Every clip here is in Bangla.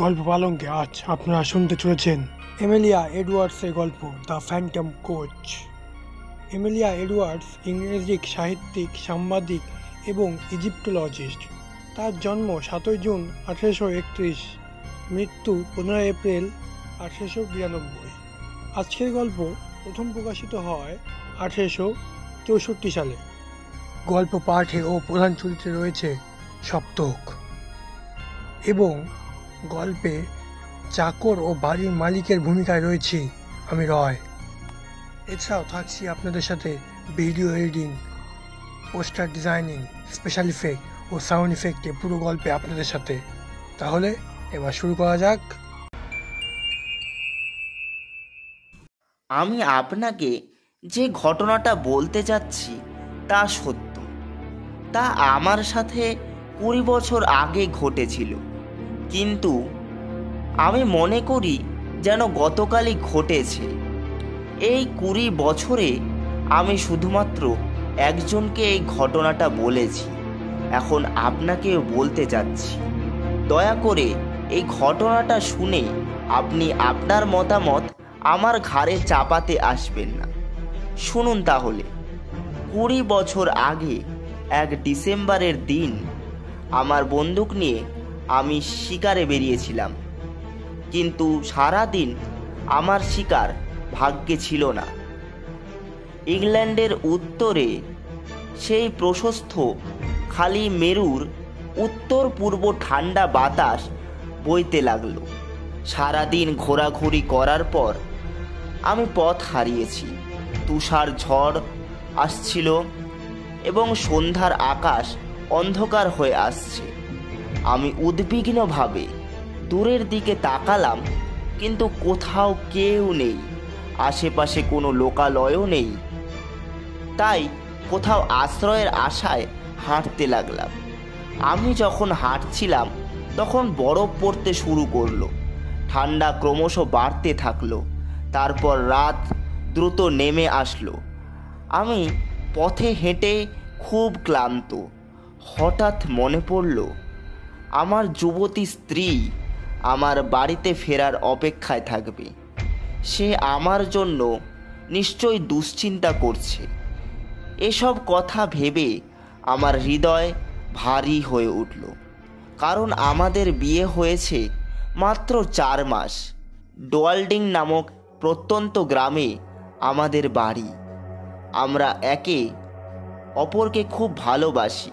গল্প পালঙ্কে আজ আপনারা শুনতে চলেছেন এমিলিয়া এডওয়ার্ডসের গল্প the Phantom coach. Emilia Edwards ইংরেজি সাহিত্যিক, সাংবাদিক এবং ইজিপ্টোলজিস্ট। তার জন্ম 7 জুন 1831, মৃত্যু 15 এপ্রিল 1892। আজকের গল্প প্রথম প্রকাশিত হয় 1864 সালে। গল্প পাঠে ও প্রধান চরিত্রে রয়েছে সপ্তক এবং গল্পে চাকর ও বাড়ির মালিকের ভূমিকায় রয়েছি আমি রয়। এছাড়াও থাকছি আপনাদের সাথে video editing, poster designing, special effect ও সাউন্ড ইফেক্টে পুরো গল্পে আপনাদের সাথে। তাহলে এবার শুরু করা যাক। আমি আপনাকে যে ঘটনাটা বলতে যাচ্ছি তা সত্য। তা আমার সাথে 20 বছর আগে ঘটেছিল, কিন্তু আমি মনে করি যেন গতকালই ঘটেছে। এই 20 বছরে আমি শুধুমাত্র একজনকে এই ঘটনাটা বলেছি, এখন আপনাকেও বলতে যাচ্ছি। দয়া করে এই ঘটনাটা শুনে আপনি আপনার মতামত আমার ঘাড়ে চাপাতে আসবেন না। শুনুন তাহলে। 20 বছর আগে এক ডিসেম্বরের দিন আমার বন্দুক নিয়ে আমি শিকারে বেরিয়েছিলাম, কিন্তু সারা দিন আমার শিকার ভাগ্যে ছিল না। ইংল্যান্ডের উত্তরে সেই প্রশস্ত খালি মেরুর উত্তর পূর্ব ঠান্ডা বাতাস বইতে লাগলো। সারাদিন ঘোরাঘুরি করার পর আমি পথ হারিয়েছি। তুষার ঝড় আসছিল এবং সন্ধ্যার আকাশ অন্ধকার হয়ে আসছে। আমি উদ্বিগ্নভাবে দূরের দিকে তাকালাম, কিন্তু কোথাও কেউ নেই, আশেপাশে কোনো লোকালয়ও নেই। তাই কোথাও আশ্রয়ের আশায় হাঁটতে লাগলাম। আমি যখন হাঁটছিলাম তখন বরফ পড়তে শুরু করলো। ঠান্ডা ক্রমশ বাড়তে থাকলো। তারপর রাত দ্রুত নেমে আসলো। আমি পথে হেঁটে খুব ক্লান্ত। হঠাৎ মনে পড়ল আমার যুবতী স্ত্রী আমার বাড়িতে ফেরার অপেক্ষায় থাকবে। সে আমার জন্য নিশ্চয়ই দুশ্চিন্তা করছে। এসব কথা ভেবে আমার হৃদয় ভারী হয়ে উঠল, কারণ আমাদের বিয়ে হয়েছে মাত্র 4 মাস। ডোয়াল্ডিং নামক প্রত্যন্ত গ্রামে আমাদের বাড়ি। আমরা একে অপরকে খুব ভালোবাসি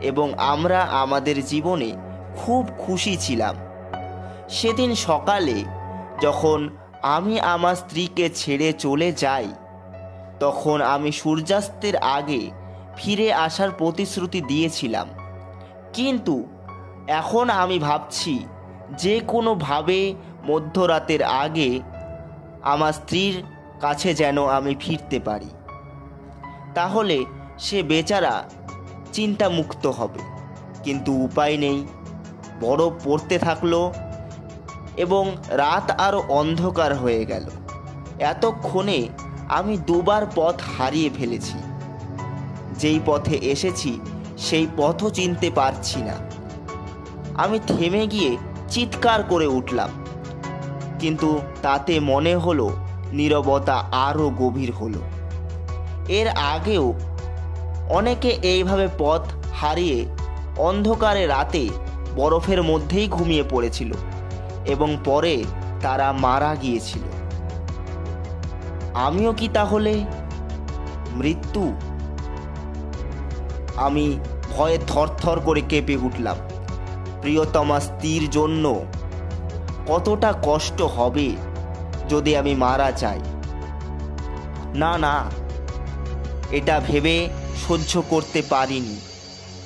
এবং আমরা আমাদের জীবনে খুব খুশি ছিলাম। সেদিন সকালে যখন আমি আমার স্ত্রীকে ছেড়ে চলে যাই, তখন আমি সূর্যাস্তের আগে ফিরে আসার প্রতিশ্রুতি দিয়েছিলাম। কিন্তু এখন আমি ভাবছি যে কোনোভাবে মধ্যরাতের আগে আমার স্ত্রীর কাছে যেন আমি ফিরতে পারি, তাহলে সে বেচারা চিন্তামুক্ত হবে। কিন্তু উপায় নেই। বরফ পড়তে থাকলো এবং রাত আরও অন্ধকার হয়ে গেল। এতক্ষণে আমি 2বার পথ হারিয়ে ফেলেছি। যেই পথে এসেছি সেই পথও চিনতে পারছি না। আমি থেমে গিয়ে চিৎকার করে উঠলাম, কিন্তু তাতে মনে হলো নীরবতা আরও গভীর হলো। এর আগেও অনেকে এইভাবে পথ হারিয়ে অন্ধকারে রাতে বরফের মধ্যেই ঘুমিয়ে পড়েছিল এবং পরে তারা মারা গিয়েছিল। আমিও কি তাহলে মৃত্যু? আমি ভয়ে থরথর করে কেঁপে উঠলাম। প্রিয়তমা স্ত্রীর জন্য কতটা কষ্ট হবে যদি আমি মারা যাই। না না, এটা ভেবে সহ্য করতে পারিনি।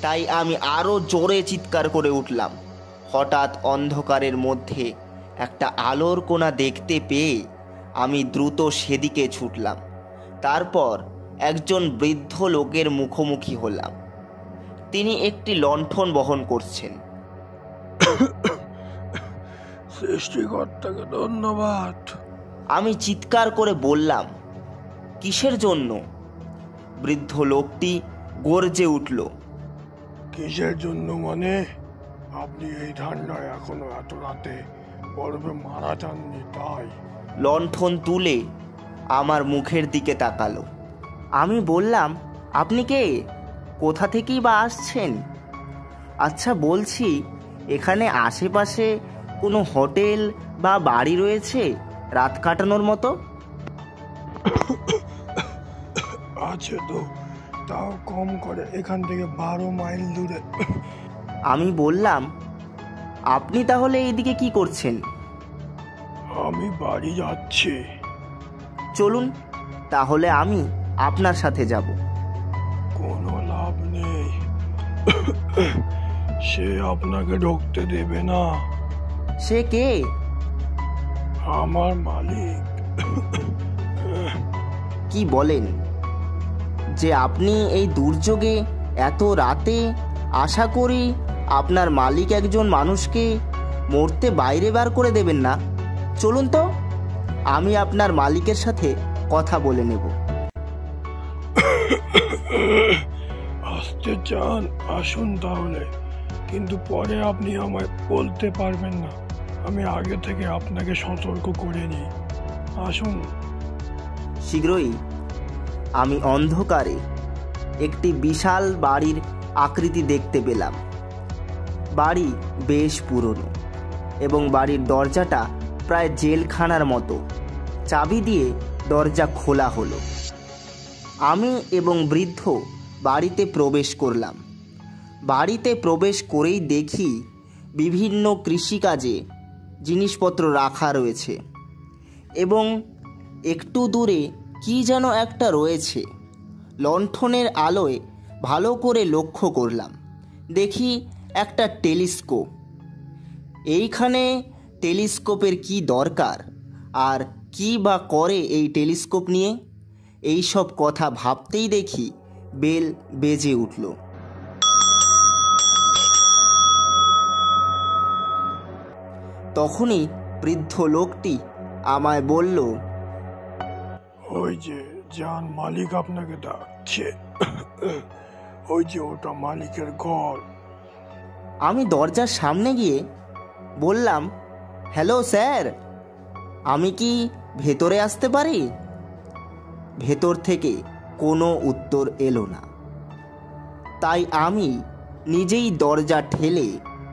তাই আমি আরও জোরে চিৎকার করে উঠলাম। হঠাৎ অন্ধকারের মধ্যে একটা আলোর কোণা দেখতে পেয়ে আমি দ্রুত সেদিকে ছুটলাম। তারপর একজন বৃদ্ধ লোকের মুখোমুখি হলাম। তিনি একটি লণ্ঠন বহন করছেন। সৃষ্টিকর্তাকে ধন্যবাদ, আমি চিৎকার করে বললাম। কিসের জন্য? বৃদ্ধ লোকটি গর্জে উঠল। কিসের জন্য মানে? আপনি এই ঠান্ডায় এখনো এত রাতে বরফে মারা যাননি তাই? লণ্ঠন তুলে আমার মুখের দিকে তাকালো। আমি বললাম, আপনি কে? কোথা থেকেই বা আসছেন? আচ্ছা বলছি, এখানে আশেপাশে কোনো হোটেল বা বাড়ি রয়েছে রাত কাটানোর মতো? আছে তো, তাও কম করে এখান থেকে 12 মাইল দূরে। আমি বললাম, আপনি তাহলে এইদিকে কি করছেন? আমি বাড়ি যাচ্ছি। চলুন তাহলে আমি আপনার সাথে যাব। কোনো লাভ নেই, সে আপনাকে ঢুকতে দেবে না। সে কে? আমার মালিক। কি বলেন যে আপনি এই দুর্যোগে এত রাতে? আশা করি আপনার মালিক একজন মানুষকে মরতে বাইরে বার করে দেবেন না। চলুন তো, আমি আপনার মালিকের সাথে কথা বলে নেব। আসতে চান আসুন তাহলে, কিন্তু পরে আপনি আমায় বলতে পারবেন না। আমি আগে থেকে আপনাকে সতর্ক করে নিই। আসুন। শীঘ্রই আমি অন্ধকারে একটি বিশাল বাড়ির আকৃতি দেখতে পেলাম। বাড়ি বেশ পুরনো এবং বাড়ির দরজাটা প্রায় জেলখানার মতো। চাবি দিয়ে দরজা খোলা হলো। আমি এবং বৃদ্ধ বাড়িতে প্রবেশ করলাম। বাড়িতে প্রবেশ করেই দেখি বিভিন্ন কৃষিকাজে জিনিসপত্র রাখা রয়েছে এবং একটু দূরে কি যেন একটা রয়েছে। লণ্ঠনের আলোয় ভালো করে লক্ষ্য করলাম, দেখি একটা টেলিস্কোপ। এইখানে টেলিস্কোপের কি দরকার আর কি বা করে এই টেলিস্কোপ নিয়ে? এই সব কথা ভাবতেই দেখি বেল বেজে উঠল। তখনই বৃদ্ধ লোকটি আমায় বলল, ওই যে যান, মালিক আপনাকে ডাকছে। ওই যে ওটা মালিকের ঘর। আমি দরজার সামনে গিয়ে বললাম, হ্যালো স্যার, আমি কি ভেতরে আসতে পারি? ভেতর থেকে কোনো উত্তর এলো না। তাই আমি নিজেই দরজা ঠেলে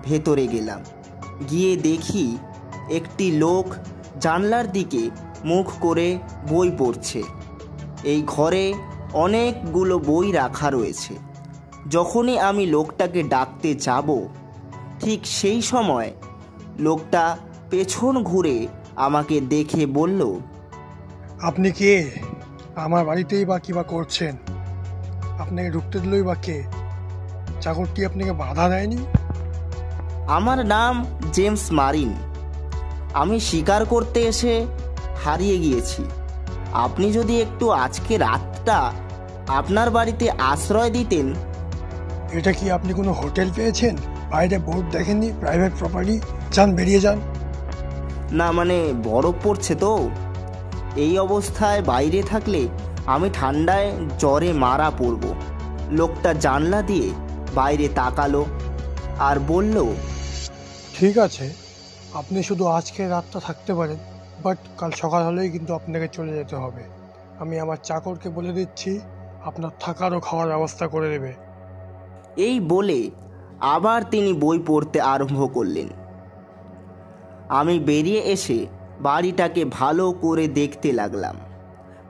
ভেতরে গেলাম। গিয়ে দেখি একটি লোক জানলার দিকে মুখ করে বই পড়ছে। এই ঘরে অনেকগুলো বই রাখা রয়েছে। যখনই আমি লোকটাকে ডাকতে যাব, ঠিক সেই সময় লোকটা পেছন ঘুরে আমাকে দেখে বলল, আপনি কে? আমার বাড়িতেই বা কি বা করছেন? আপনাকে ঢুকতে দিলই বা কে? চাকরটি আপনাকে বাধা দেয়নি? আমার নাম জেমস মারিন। আমি শিকার করতে এসে হারিয়ে গিয়েছি। আপনি যদি একটু আজকে রাতটা আপনার বাড়িতে আশ্রয় দিতেন। এটা কি আপনি কোনো হোটেল পেয়েছেন? বাইরে বোর্ড দেখেননি প্রাইভেট প্রপার্টি? যান, বেরিয়ে যান। না মানে বরফ পড়ছে তো, এই অবস্থায় বাইরে থাকলে আমি ঠান্ডায় জ্বরে মারা পড়ব। লোকটা জানলা দিয়ে বাইরে তাকালো আর বলল, ঠিক আছে, আপনি শুধু আজকে রাতটা থাকতে পারেন, বাট কাল সকাল হলেই কিন্তু আপনাকে চলে যেতে হবে। আমি আমার চাকরকে বলে দিচ্ছি, আপনার থাকার ও খাওয়ার ব্যবস্থা করে দেবে। এই বলে আবার তিনি বই পড়তে আরম্ভ করলেন। আমি বেরিয়ে এসে বাড়িটাকে ভালো করে দেখতে লাগলাম।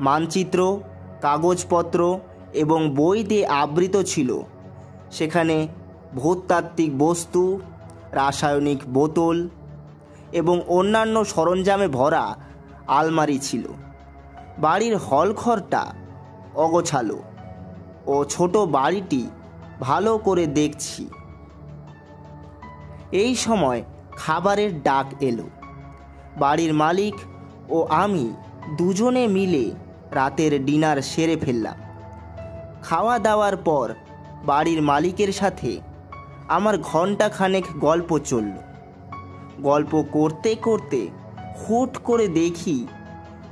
মানচিত্র, কাগজপত্র এবং বই দিয়ে আবৃত ছিল। সেখানে ভূতাত্ত্বিক বস্তু, রাসায়নিক বোতল এবং অন্যান্য সরঞ্জামে ভরা আলমারি ছিল। বাড়ির হলঘরটা অগোছালো ও ছোট বাড়িটি ভালো করে দেখছি। এই সময় খাবারের ডাক এলো। বাড়ির মালিক ও আমি দুজনে মিলে রাতের ডিনার সেরে ফেললাম। খাওয়া দাওয়ার পর বাড়ির মালিকের সাথে আমার ঘন্টাখানেক গল্প চলল। গল্প করতে করতে হুট করে দেখি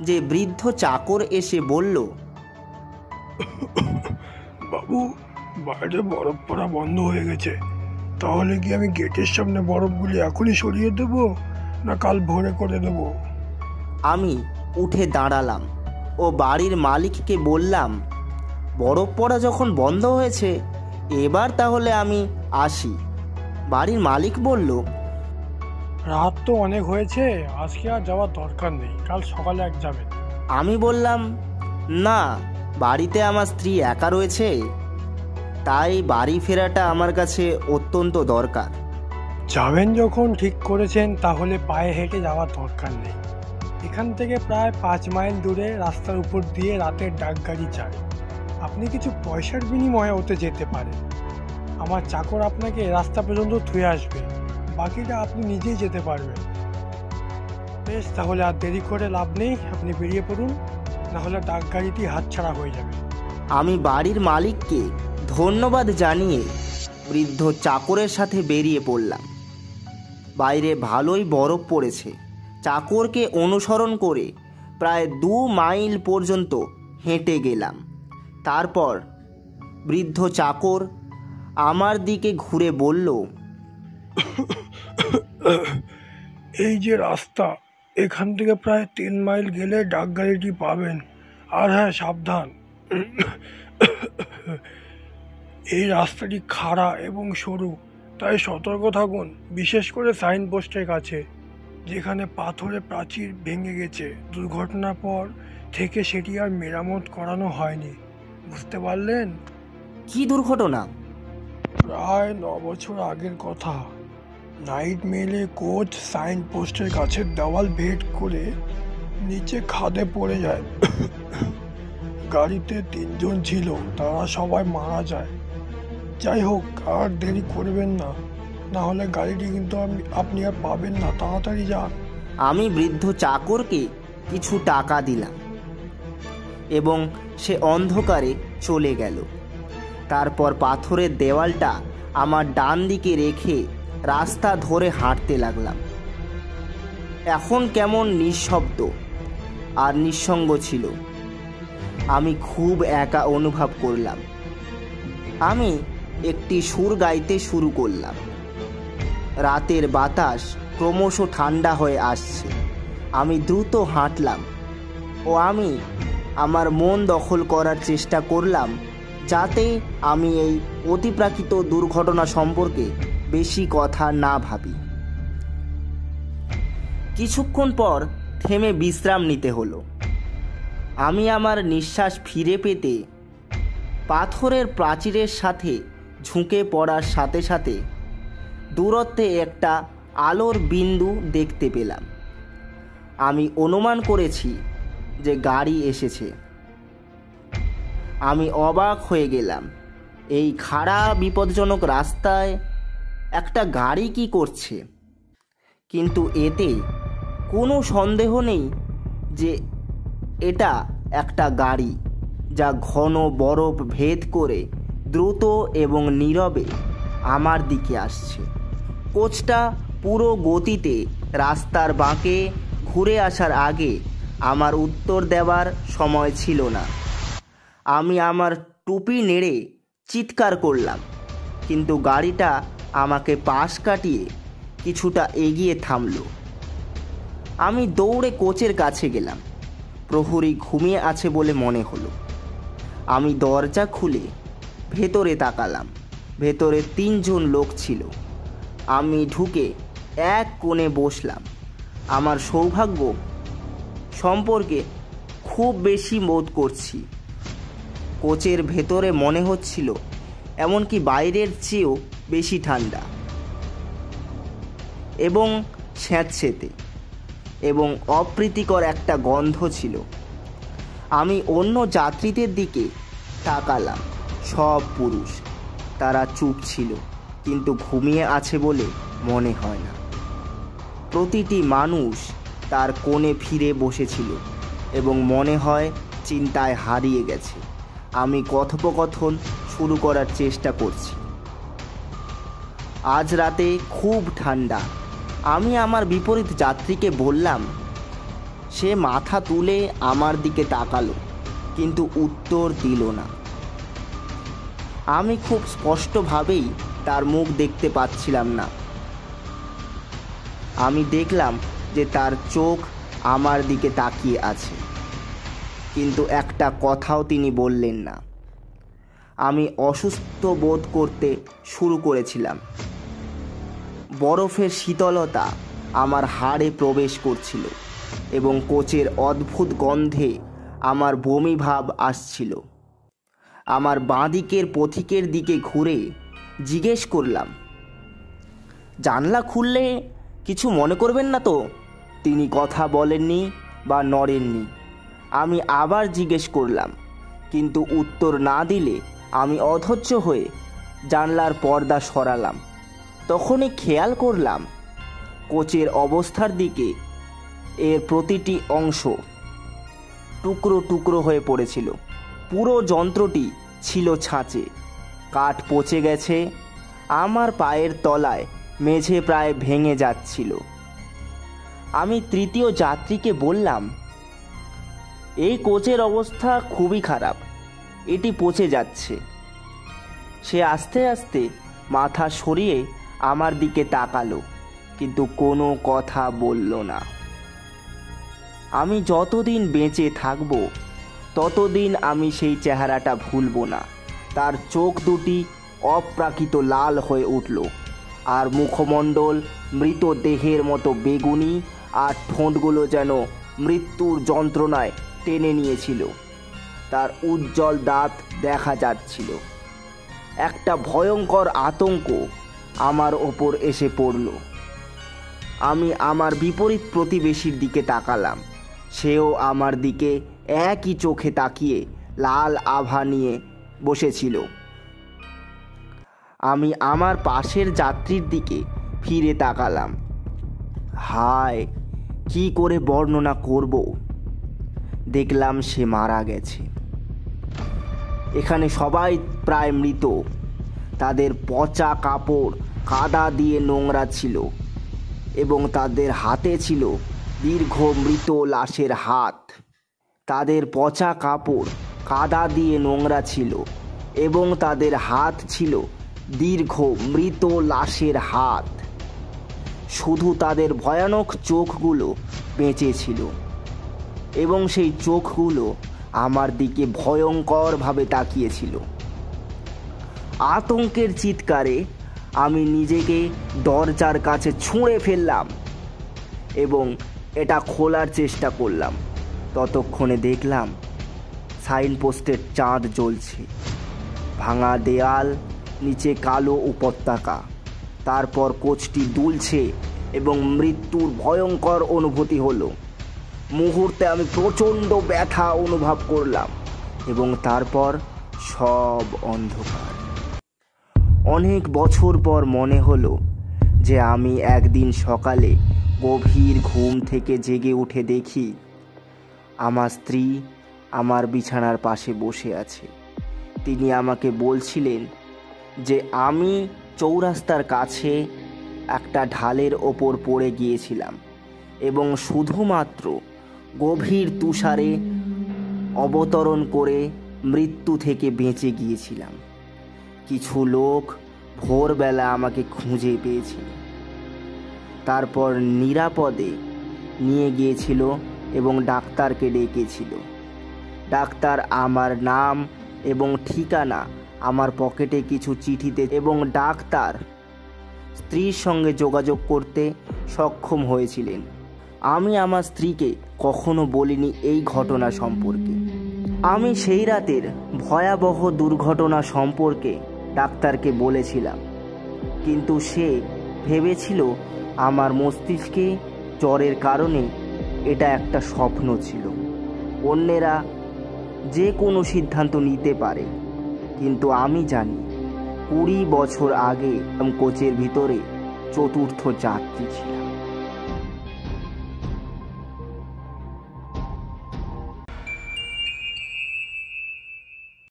যে বৃদ্ধ চাকর এসে বলল, বাবু, বাইরে বরফ পড়া বন্ধ হয়ে গেছে, তাহলে কি আমি গেটের সামনে বরফগুলি এখনই সরিয়ে দেবো, না কাল ভোরে করে দেবো? আমি উঠে দাঁড়ালাম ও বাড়ির মালিককে বললাম, বরফ পড়া যখন বন্ধ হয়েছে এবার তাহলে আমি আসি। বাড়ির মালিক বলল, রাত তো অনেক হয়েছে, আজকে আর যাওয়ার দরকার নেই, কাল সকালে এক যাবেন। আমি বললাম, না, বাড়িতে আমার স্ত্রী একা রয়েছে, তাই বাড়ি ফেরাটা আমার কাছে অত্যন্ত দরকার। যাবেন যখন ঠিক করেছেন তাহলে পায়ে হেঁটে যাওয়ার দরকার নেই। এখান থেকে প্রায় 5 মাইল দূরে রাস্তার উপর দিয়ে রাতের ডাকগাড়ি যায়। আপনি কিছু পয়সার বিনিময়ে ওতে যেতে পারেন। আমার চাকর আপনাকে রাস্তা পর্যন্ত থুয়ে আসবে, বাকিটা আপনি নিজেই যেতে পারবেন। বেশ, তাহলে আর দেরি করে লাভ নেই, আপনি বেরিয়ে পড়ুন, নাহলে ডাকগাড়িটি হাতছাড়া হয়ে যাবে। আমি বাড়ির মালিককে ধন্যবাদ জানিয়ে বৃদ্ধ চাকরের সাথে বেরিয়ে পড়লাম। বাইরে ভালোই বরফ পড়েছে। চাকরকে অনুসরণ করে প্রায় 2 মাইল পর্যন্ত হেঁটে গেলাম। তারপর বৃদ্ধ চাকর আমার দিকে ঘুরে বলল, এই যে রাস্তা, এখান থেকে প্রায় 3 মাইল গেলে ডাকগাড়িটি পাবেন। আর হ্যাঁ, সাবধান, এই রাস্তাটি খাড়া এবং সরু, তাই সতর্ক থাকুন, বিশেষ করে সাইনপোস্টের কাছে, যেখানে পাথরে প্রাচীর ভেঙে গেছে। দুর্ঘটনার পর থেকে সেটি আর মেরামত করানো হয়নি। বুঝতে পারলেন? কি দুর্ঘটনা? প্রায় 9 বছর আগের কথা। নাইট মেলে কোচ সাইনপোস্টের কাছের দেওয়াল ভেদ করে নিচে খাদে পড়ে যায়। গাড়িতে 3 জন ছিল, তারা সবাই মারা যায়। যাই হোক, আর দেরি করবেন না, না হলে গাড়িটি কিন্তু আপনি আর পাবেন না। তাড়াতাড়ি যান। আমি বৃদ্ধ চাকরকে কিছু টাকা দিলাম এবং সে অন্ধকারে চলে গেল। তারপর পাথরের দেওয়ালটা আমার ডান দিকে রেখে রাস্তা ধরে হাঁটতে লাগলাম। এখন কেমন নিঃশব্দ আর নিঃসঙ্গ ছিল। আমি খুব একা অনুভব করলাম। আমি একটি সুর গাইতে শুরু করলাম। রাতের বাতাস ক্রমশ ঠান্ডা হয়ে আসছে। আমি দ্রুত হাঁটলাম ও আমি আমার মন দখল করার চেষ্টা করলাম, যাতে আমি এই অতিপ্রাকৃত দুর্ঘটনা সম্পর্কে বেশি কথা না ভাবি। কিছুক্ষণ পর থেমে বিশ্রাম নিতে হলো। আমি আমার নিঃশ্বাস ফিরে পেতে পাথরের প্রাচীরের সাথে ঝুঁকে পড়ার সাথে সাথে দূরত্বে একটা আলোর বিন্দু দেখতে পেলাম। আমি অনুমান করেছি যে গাড়ি এসেছে। আমি অবাক হয়ে গেলাম। এই খাড়া বিপজ্জনক রাস্তায় একটা গাড়ি কি করছে? কিন্তু এতে কোনো সন্দেহ নেই যে এটা একটা গাড়ি যা ঘন বরফ ভেদ করে দ্রুত এবং নীরবে আমার দিকে আসছে। কোচটা পুরো গতিতে রাস্তার বাঁকে ঘুরে আসার আগে আমার উত্তর দেওয়ার সময় ছিল না। আমি আমার টুপি নেড়ে চিৎকার করলাম, কিন্তু গাড়িটা আমাকে পাশ কাটিয়ে কিছুটা এগিয়ে থামল। আমি দৌড়ে কোচের কাছে গেলাম। প্রহরী ঘুমিয়ে আছে বলে মনে হলো। আমি দরজা খুলে ভেতরে তাকালাম। ভেতরে 3 জন লোক ছিল। আমি ঢুকে এক কোণে বসলাম। আমার সৌভাগ্য সম্পর্কে খুব বেশি বোধ করছি। কোচের ভেতরে মনে হচ্ছিল এমনকি বাইরের চেয়েও বেশি ঠান্ডা এবং স্যাঁতসেঁতে এবং অপ্রীতিকর একটা গন্ধ ছিল। আমি অন্য যাত্রীদের দিকে তাকালাম। সব পুরুষ। তারা চুপ ছিল, কিন্তু ঘুমিয়ে আছে বলে মনে হয় না। প্রতিটি মানুষ তার কোণে ফিরে বসেছিল এবং মনে হয় চিন্তায় হারিয়ে গেছে। আমি কথোপকথন শুরু করার চেষ্টা করছি। আজ রাতে খুব ঠান্ডা। আমি আমার বিপরীত যাত্রীকে বললাম। সে মাথা তুলে আমার দিকে তাকালো, কিন্তু উত্তর দিল না। আমি খুব স্পষ্টভাবেই তার মুখ দেখতে পাচ্ছিলাম না। আমি দেখলাম যে তার চোখ আমার দিকে তাকিয়ে আছে, কিন্তু একটা কথাও তিনি বললেন না। আমি অসুস্থ বোধ করতে শুরু করেছিলাম। বরফের শীতলতা আমার হাড়ে প্রবেশ করছিল এবং কোচের অদ্ভুত গন্ধে আমার বমি ভাব আসছিল। আমার বাঁদিকের পথিকের দিকে ঘুরে জিজ্ঞেস করলাম, জানলা খুললে কিছু মনে করবেন না তো? তিনি কথা বলেননি বা নড়েননি। আমি আবার জিজ্ঞেস করলাম, কিন্তু উত্তর না দিলে আমি অধৈর্য হয়ে জানলার পর্দা সরালাম। তখনই খেয়াল করলাম কোচের অবস্থার দিকে। এর প্রতিটি অংশ টুকরো টুকরো হয়ে পড়েছিল। পুরো যন্ত্রটি ছিল ছাঁচে, কাঠ পচে গেছে। আমার পায়ের তলায় মেঝে প্রায় ভেঙে যাচ্ছিল। আমি তৃতীয় যাত্রীকে বললাম, এই কোচের অবস্থা খুবই খারাপ, এটি পচে যাচ্ছে। সে আস্তে আস্তে মাথা সরিয়ে আমার দিকে তাকালো, কিন্তু কোনো কথা বলল না। আমি যতদিন বেঁচে থাকব ততদিন আমি সেই চেহারাটা ভুলব না। তার চোখ দুটি অপ্রাকৃত লাল হয়ে উঠল, আর মুখমণ্ডল মৃতদেহের মতো বেগুনি, আর ঠোঁটগুলো যেন মৃত্যুর যন্ত্রণায় টেনে নিয়েছিল। তার উজ্জ্বল দাঁত দেখা যাচ্ছিল। একটা ভয়ঙ্কর আতঙ্ক আমার ওপর এসে পড়ল। আমি আমার বিপরীত প্রতিবেশীর দিকে তাকালাম। সেও আমার দিকে একই চোখে তাকিয়ে লাল আভা নিয়ে বসেছিল। আমি আমার পাশের যাত্রীর দিকে ফিরে তাকালাম। হায়, কি করে বর্ণনা করব? দেখলাম সে মারা গেছে। এখানে সবাই প্রায় মৃত। তাদের পচা কাপড় কাদা দিয়ে নোংরা ছিল এবং তাদের হাতে ছিল দীর্ঘ মৃত লাশের হাত। তাদের পচা কাপড় কাদা দিয়ে নোংরা ছিল এবং তাদের হাত ছিল দীর্ঘ মৃত লাশের হাত। শুধু তাদের ভয়ানক চোখগুলো বেঁচে ছিল এবং সেই চোখগুলো আমার দিকে ভয়ঙ্করভাবে তাকিয়েছিল। আতঙ্কের চিৎকারে আমি নিজেকে দরজার কাছে ছুঁড়ে ফেললাম এবং এটা খোলার চেষ্টা করলাম। ততক্ষণে দেখলাম সাইনপোস্টের চাঁদ জ্বলছে, ভাঙা দেয়াল, নিচে কালো উপত্যকা। তারপর কোচটি দুলছে এবং মৃত্যুর ভয়ঙ্কর অনুভূতি হলো। মুহূর্তে আমি প্রচণ্ড ব্যথা অনুভব করলাম এবং তারপর সব অন্ধকার। অনেক বছর পর মনে হলো যে আমি একদিন সকালে গভীর ঘুম থেকে জেগে উঠে দেখি আমার স্ত্রী আমার বিছানার পাশে বসে আছে। তিনি আমাকে বলছিলেন যে আমি চৌরাস্তার কাছে একটা ঢালের ওপর পড়ে গিয়েছিলাম এবং শুধুমাত্র গভীর তুষারে অবতরণ করে মৃত্যু থেকে বেঁচে গিয়েছিলাম। কিছু লোক ভোরবেলা আমাকে খুঁজে পেয়েছিল, তারপর নিরাপদে নিয়ে গিয়েছিল এবং ডাক্তারকে ডেকেছিল। ডাক্তার আমার নাম এবং ঠিকানা আমার পকেটে কিছু চিঠিতে এবং ডাক্তার স্ত্রীর সঙ্গে যোগাযোগ করতে সক্ষম হয়েছিলেন। আমি আমার স্ত্রীকে কখনো বলিনি এই ঘটনা সম্পর্কে। আমি সেই রাতের ভয়াবহ দুর্ঘটনা সম্পর্কে ডাক্তারকে বলেছিলাম, কিন্তু সে ভেবেছিল আমার মস্তিষ্কে জ্বরের কারণে এটা একটা স্বপ্ন ছিল। অন্যেরা যে কোনো সিদ্ধান্ত নিতে পারে, কিন্তু আমি জানি 20 বছর আগে কোচের ভিতরে চতুর্থ যাত্রী ছিল।